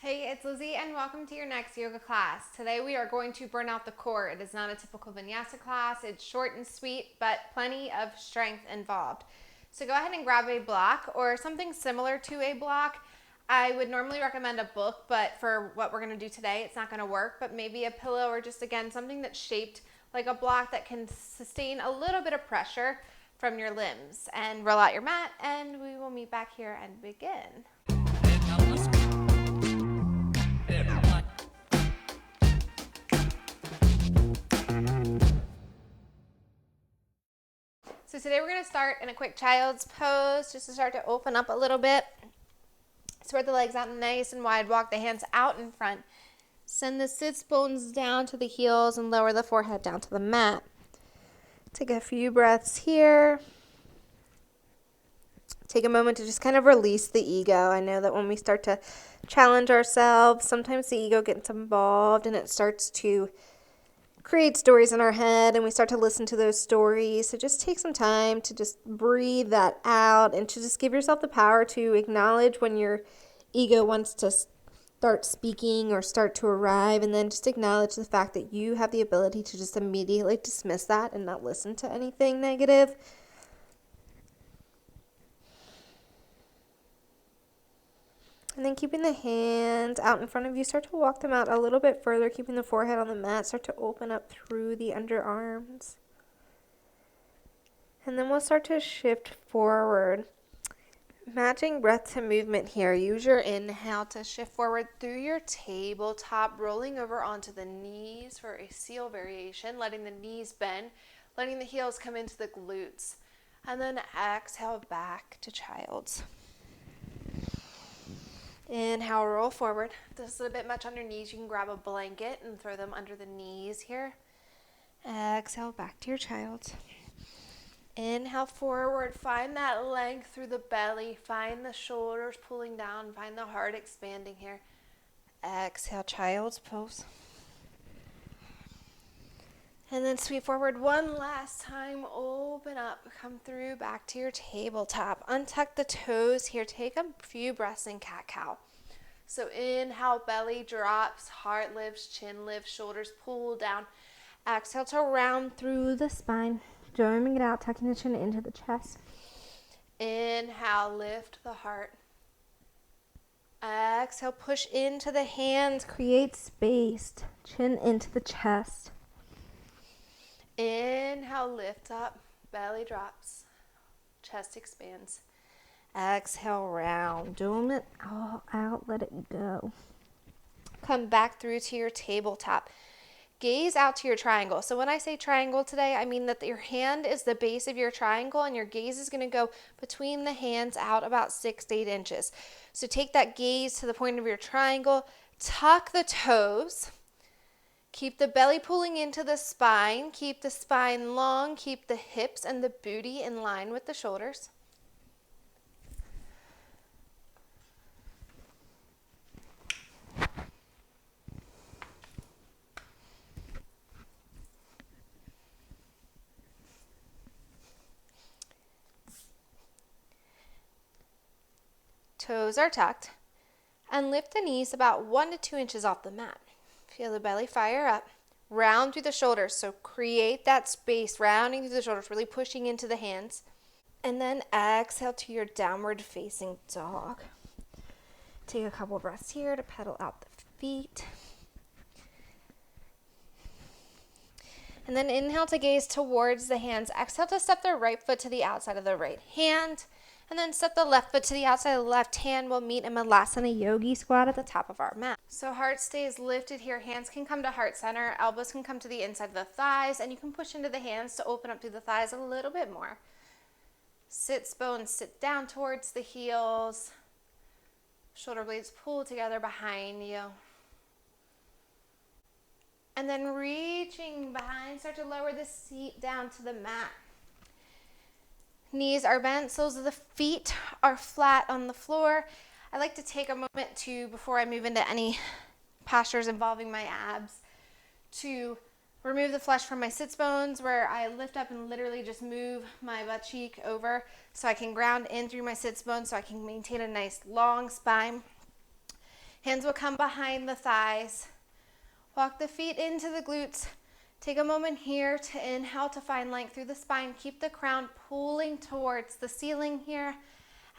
Hey, it's Lizzie and welcome to your next yoga class. Today we are going to burn out the core. It is not a typical vinyasa class. It's short and sweet, but plenty of strength involved. So go ahead and grab a block or something similar to a block. I would normally recommend a book, but for what we're going to do today, it's not going to work. But maybe a pillow or just, again, something that's shaped like a block that can sustain a little bit of pressure from your limbs. And roll out your mat and we will meet back here and begin. So today we're going to start in a quick child's pose just to start to open up a little bit. Spread the legs out nice and wide. Walk the hands out in front. Send the sits bones down to the heels and lower the forehead down to the mat. Take a few breaths here. Take a moment to just kind of release the ego. I know that when we start to challenge ourselves, sometimes the ego gets involved and it starts to create stories in our head and we start to listen to those stories. So just take some time to just breathe that out and to just give yourself the power to acknowledge when your ego wants to start speaking or start to arrive, and then just acknowledge the fact that you have the ability to just immediately dismiss that and not listen to anything negative. And then keeping the hands out in front of you, start to walk them out a little bit further, keeping the forehead on the mat. Start to open up through the underarms. And then we'll start to shift forward. Matching breath to movement here. Use your inhale to shift forward through your tabletop, rolling over onto the knees for a seal variation, letting the knees bend, letting the heels come into the glutes. And then exhale back to child's. Inhale, roll forward. If this is a bit much on your knees, you can grab a blanket and throw them under the knees here. Exhale, back to your child's. Inhale, forward. Find that length through the belly. Find the shoulders pulling down. Find the heart expanding here. Exhale, child's pose. And then sweep forward one last time. Open up. Come through back to your tabletop. Untuck the toes here. Take a few breaths in cat-cow. So inhale, belly drops, heart lifts, chin lifts, shoulders pull down. Exhale to round through the spine. Drawing it out, tucking the chin into the chest. Inhale, lift the heart. Exhale, push into the hands, create space. Chin into the chest. Inhale, lift up, belly drops, chest expands. Exhale, round. Dome it all out, let it go. Come back through to your tabletop. Gaze out to your triangle. So when I say triangle today, I mean that your hand is the base of your triangle and your gaze is going to go between the hands out about 6 to 8 inches. So take that gaze to the point of your triangle, tuck the toes, keep the belly pulling into the spine, keep the spine long, keep the hips and the booty in line with the shoulders. Toes are tucked, and lift the knees about 1 to 2 inches off the mat. Feel the belly fire up. Round through the shoulders, so create that space, rounding through the shoulders, really pushing into the hands. And then exhale to your downward facing dog. Take a couple breaths here to pedal out the feet. And then inhale to gaze towards the hands. Exhale to step the right foot to the outside of the right hand. And then step the left foot to the outside of the left hand. We'll meet in Malasana Yogi Squat at the top of our mat. So heart stays lifted here. Hands can come to heart center. Elbows can come to the inside of the thighs. And you can push into the hands to open up through the thighs a little bit more. Sits bones sit down towards the heels. Shoulder blades pull together behind you. And then reaching behind, start to lower the seat down to the mat. Knees are bent, soles of the feet are flat on the floor. I like to take a moment to, before I move into any postures involving my abs, to remove the flesh from my sits bones, where I lift up and literally just move my butt cheek over so I can ground in through my sits bones so I can maintain a nice long spine. Hands will come behind the thighs. Walk the feet into the glutes. Take a moment here to inhale to find length through the spine. Keep the crown pulling towards the ceiling here.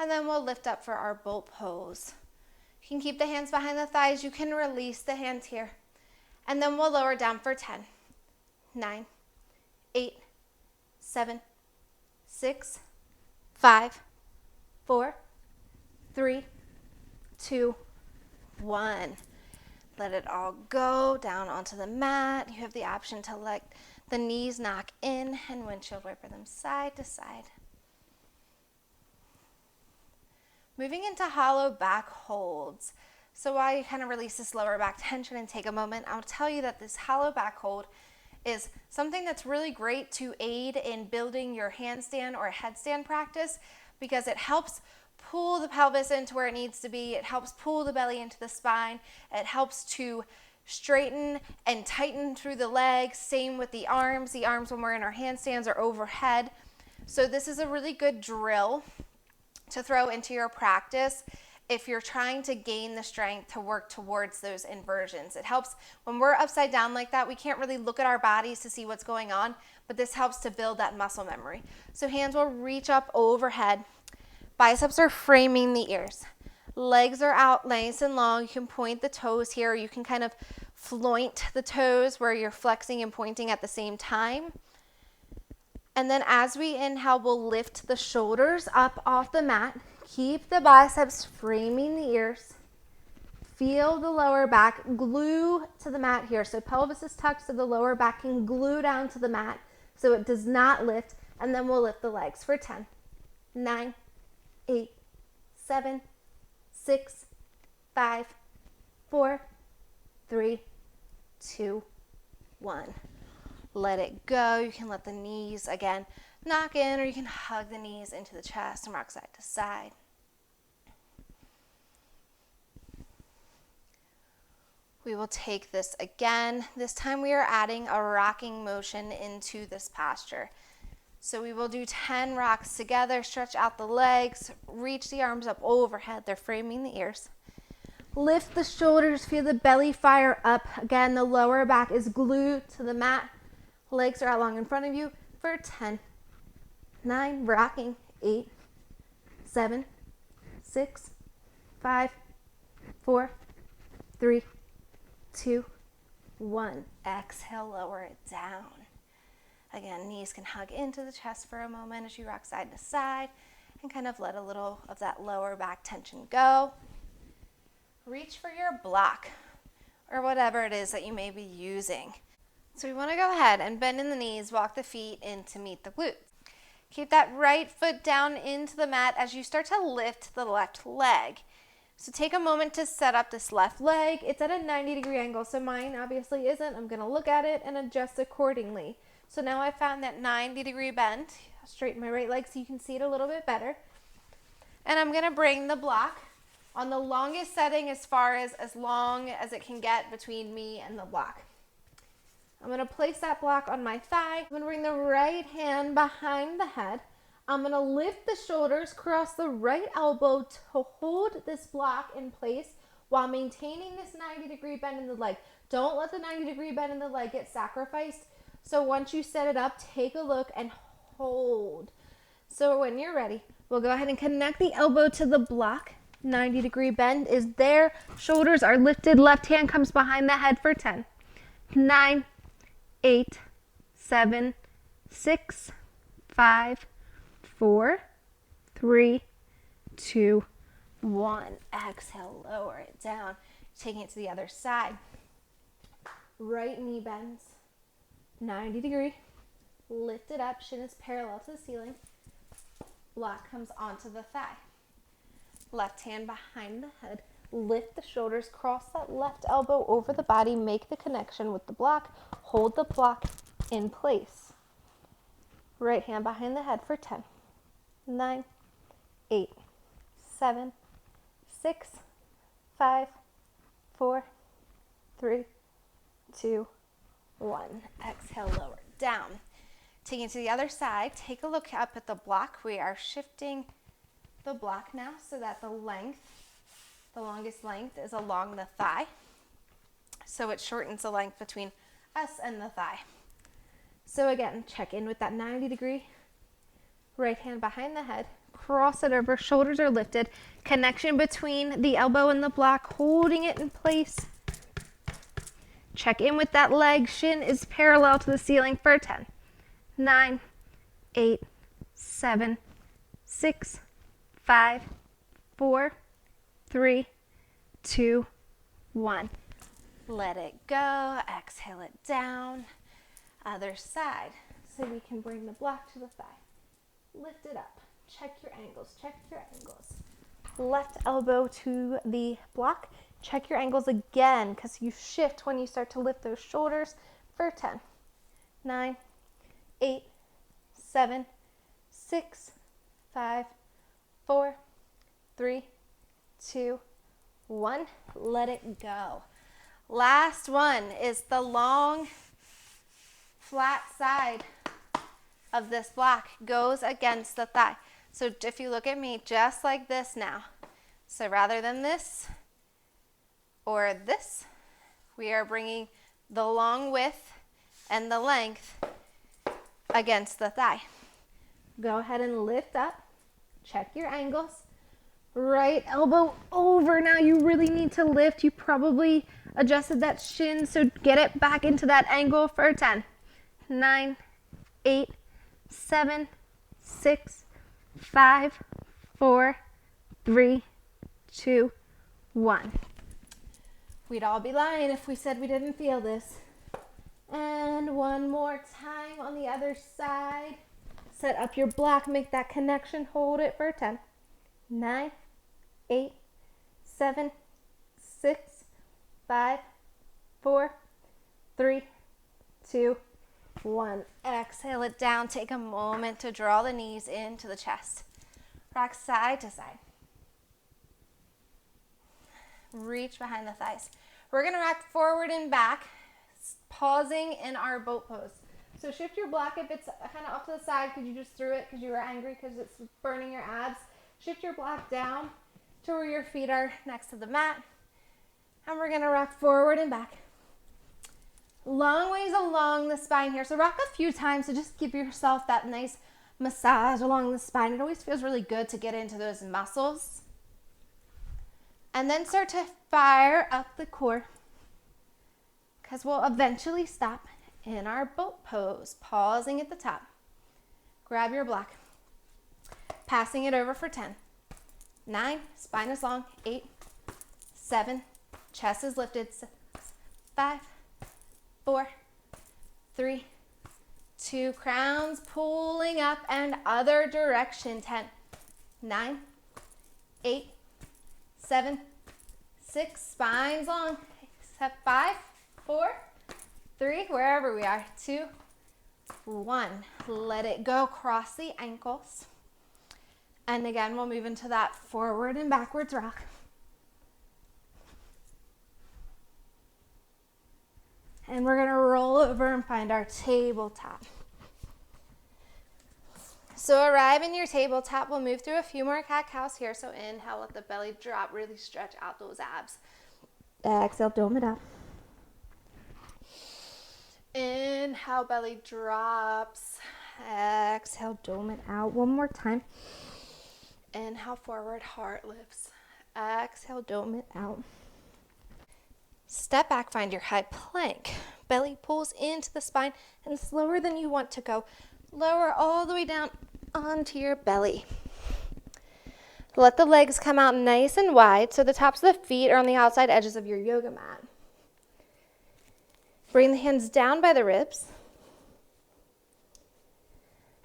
And then we'll lift up for our boat pose. You can keep the hands behind the thighs. You can release the hands here. And then we'll lower down for 10, 9, 8, 7, 6, 5, 4, 3, 2, 1. Let it all go down onto the mat. You have the option to let the knees knock in and windshield wiper them side to side. Moving into hollow back holds. So while you kind of release this lower back tension and take a moment, I'll tell you that this hollow back hold is something that's really great to aid in building your handstand or headstand practice, because it helps pull the pelvis into where it needs to be. It helps pull the belly into the spine. It helps to straighten and tighten through the legs. Same with the arms. The arms when we're in our handstands are overhead. So this is a really good drill to throw into your practice if you're trying to gain the strength to work towards those inversions. It helps when we're upside down like that. We can't really look at our bodies to see what's going on, but this helps to build that muscle memory. So hands will reach up overhead. Biceps are framing the ears. Legs are out nice and long. You can point the toes here. You can kind of floint the toes where you're flexing and pointing at the same time. And then as we inhale, we'll lift the shoulders up off the mat. Keep the biceps framing the ears. Feel the lower back glue to the mat here. So pelvis is tucked so the lower back can glue down to the mat so it does not lift. And then we'll lift the legs for 10, 9, 8, 7, 6, 5, 4, 3, 2, 1. Let it go. You can let the knees, again, knock in, or you can hug the knees into the chest and rock side to side. We will take this again. This time we are adding a rocking motion into this posture. So we will do 10 rocks together. Stretch out the legs, reach the arms up overhead. They're framing the ears. Lift the shoulders, feel the belly fire up. Again, the lower back is glued to the mat. Legs are out long in front of you for 10, 9, rocking, 8, 7, 6, 5, 4, 3, 2, 1. Exhale, lower it down. Again, knees can hug into the chest for a moment as you rock side to side and kind of let a little of that lower back tension go. Reach for your block or whatever it is that you may be using. So we want to go ahead and bend in the knees, walk the feet in to meet the glutes. Keep that right foot down into the mat as you start to lift the left leg. So take a moment to set up this left leg. It's at a 90-degree angle, so mine obviously isn't. I'm going to look at it and adjust accordingly. So now I found that 90-degree bend. I'll straighten my right leg so you can see it a little bit better. And I'm going to bring the block on the longest setting as long as it can get between me and the block. I'm going to place that block on my thigh. I'm going to bring the right hand behind the head. I'm going to lift the shoulders, cross the right elbow to hold this block in place while maintaining this 90-degree bend in the leg. Don't let the 90-degree bend in the leg get sacrificed. So once you set it up, take a look and hold. So when you're ready, we'll go ahead and connect the elbow to the block. 90-degree bend is there. Shoulders are lifted. Left hand comes behind the head for 10, 9, 8, 7, 6, 5, 4, 3, 2, 1. Exhale, lower it down. Taking it to the other side. Right knee bends, 90 degree. Lift it up, shin is parallel to the ceiling. Block comes onto the thigh. Left hand behind the head. Lift the shoulders, cross that left elbow over the body, make the connection with the block, hold the block in place. Right hand behind the head for 10, 9, 8, 7, 6, 5, 4, 3, 2, 1. Exhale, lower down. Taking it to the other side, take a look up at the block. We are shifting the block now so that the length The longest length is along the thigh. So it shortens the length between us and the thigh. So again, check in with that 90-degree. Right hand behind the head. Cross it over. Shoulders are lifted. Connection between the elbow and the block. Holding it in place. Check in with that leg. Shin is parallel to the ceiling for 10. 9, 8, 7, 6, 5, 4, 3, 2, 1. Let it go. Exhale it down. Other side. So we can bring the block to the thigh. Lift it up. Check your angles. Check your angles. Left elbow to the block. Check your angles again because you shift when you start to lift those shoulders for 10. 9, 8, 7, 6, 5, 4, 3, 2, 1. Let it go. Last one is the long, flat side of this block goes against the thigh. So if you look at me just like this now, so rather than this or this, we are bringing the long width and the length against the thigh. Go ahead and lift up. Check your angles. Right elbow over. Now you really need to lift. You probably adjusted that shin, so get it back into that angle for 10. 9, 8, 7, 6, 5, 4, 3, 2, 1. We'd all be lying if we said we didn't feel this. And one more time on the other side. Set up your block, make that connection, hold it for 10. 9, 8, 7, 6, 5, 4, 3, 2, 1. Exhale it down. Take a moment to draw the knees into the chest. Rock side to side. Reach behind the thighs. We're going to rock forward and back, pausing in our boat pose. So shift your block if it's kind of off to the side because you just threw it because you were angry because it's burning your abs. Shift your block down to where your feet are next to the mat. And we're going to rock forward and back. Long ways along the spine here. So rock a few times to just give yourself that nice massage along the spine. It always feels really good to get into those muscles. And then start to fire up the core because we'll eventually stop in our boat pose, pausing at the top. Grab your block, passing it over for 10. 9, spine is long. 8, 7, chest is lifted. 5, 4, 3, 2, crowns pulling up and other direction. 10, 9, 8, 7, 6, spines long. 5, 4, 3, wherever we are. 2, 1. Let it go. Cross the ankles. And again, we'll move into that forward and backwards rock. And we're going to roll over and find our tabletop. So arrive in your tabletop. We'll move through a few more cat-cows here. So inhale, let the belly drop. Really stretch out those abs. Exhale, dome it up. Inhale, belly drops. Exhale, dome it out. One more time. Inhale, forward, heart lifts. Exhale, dome it out. Step back, find your high plank. Belly pulls into the spine and slower than you want to go. Lower all the way down onto your belly. Let the legs come out nice and wide so the tops of the feet are on the outside edges of your yoga mat. Bring the hands down by the ribs.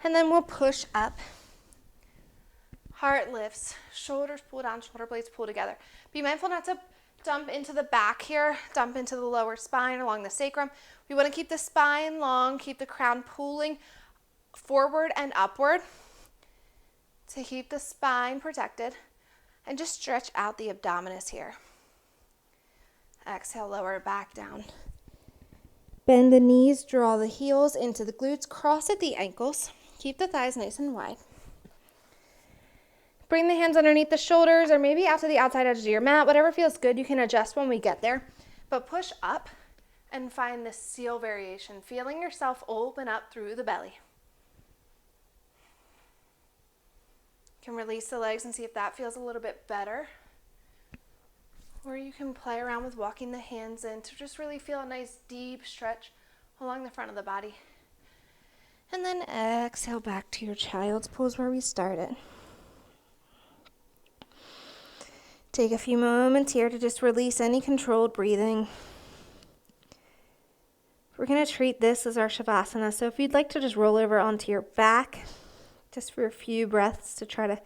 And then we'll push up. Heart lifts, shoulders pull down, shoulder blades pull together. Be mindful not to dump into the back here, dump into the lower spine along the sacrum. We want to keep the spine long, keep the crown pulling forward and upward to keep the spine protected. And just stretch out the abdominis here. Exhale, lower it back down. Bend the knees, draw the heels into the glutes, cross at the ankles. Keep the thighs nice and wide. Bring the hands underneath the shoulders or maybe out to the outside edge of your mat. Whatever feels good, you can adjust when we get there. But push up and find this seal variation, feeling yourself open up through the belly. You can release the legs and see if that feels a little bit better. Or you can play around with walking the hands in to just really feel a nice deep stretch along the front of the body. And then exhale back to your child's pose where we started. Take a few moments here to just release any controlled breathing. We're going to treat this as our Shavasana, so if you'd like to just roll over onto your back, just for a few breaths to try to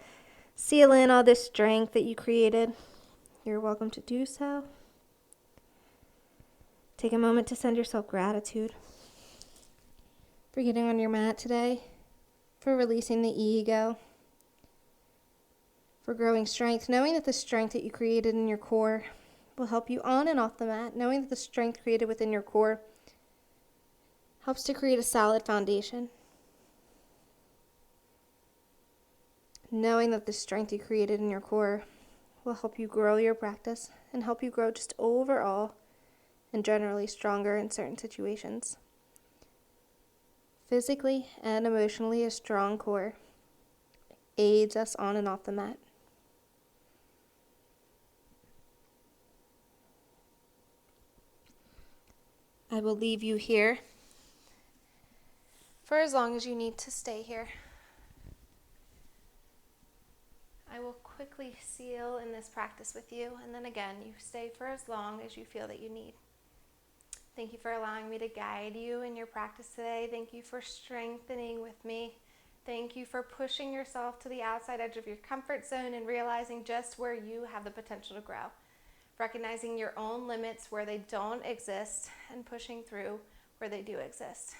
seal in all this strength that you created, you're welcome to do so. Take a moment to send yourself gratitude for getting on your mat today, for releasing the ego, for growing strength, knowing that the strength that you created in your core will help you on and off the mat, knowing that the strength created within your core helps to create a solid foundation. Knowing that the strength you created in your core will help you grow your practice and help you grow just overall and generally stronger in certain situations. Physically and emotionally, a strong core aids us on and off the mat. I will leave you here for as long as you need to stay here. I will quickly seal in this practice with you, and then again, you stay for as long as you feel that you need. Thank you for allowing me to guide you in your practice today. Thank you for strengthening with me. Thank you for pushing yourself to the outside edge of your comfort zone and realizing just where you have the potential to grow. Recognizing your own limits where they don't exist and pushing through where they do exist.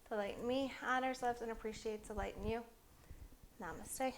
The light in me honors, loves, and appreciates the light in you. Namaste.